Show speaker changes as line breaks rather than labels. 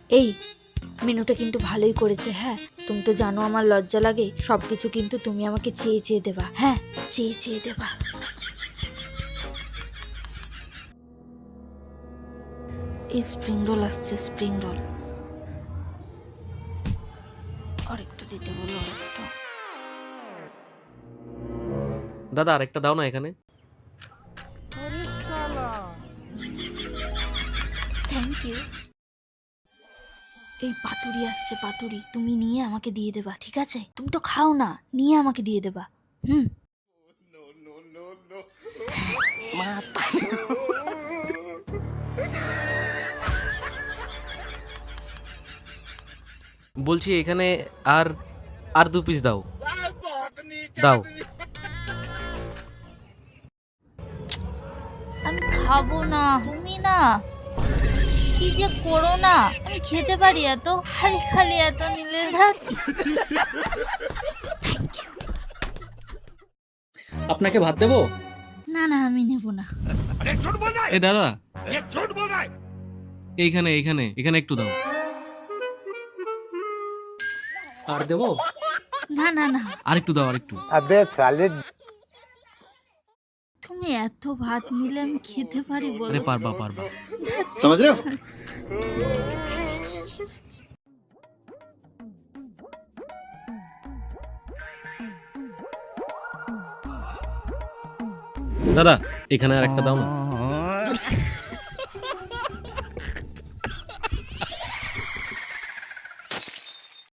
এই মেনুটা কিন্তু ভালোই করেছে। হ্যাঁ, তুমি তো জানো আমার লজ্জা লাগে, সবকিছু কিন্তু তুমি আমাকে চেয়ে চেয়ে দেবা। হ্যাঁ, চেয়ে চেয়ে দেবা। এই স্প্রিং রোল আসছে, স্প্রিং রোল আরেকটু দিতে বলো, আরেকটু।
দাদা আরেকটা দাও না এখানে।
Thank you. এই পাতুরি আসছে, পাতুরি তুমি নিয়ে আমাকে দিয়ে দেবা, ঠিক আছে? তুমি তো খাও না, নিয়ে আমাকে দিয়ে দেবা। হুম।
বলছি এখানে আর আর 2 পিস দাও। দাও।
আমি খাবো না, তুমি না কি যে করো না, আমি খেতে পারি এত, খালি খালি এত নিলে থাক।
আপনাকে ভাত দেবো?
না না, আমি নেব না।
এ দাদা, এইখানে এইখানে এখানে একটু দাও।
আর দেবো?
না না না,
আরেকটু দাও, আরেকটু।
अबे साले
তুমি এত ভাত নিলে আমি খেতে পারি বলো
আরে
তো?
পারবা পারবা।
समझ रहे हो?
দাদা এখানে আর একটা দাও না।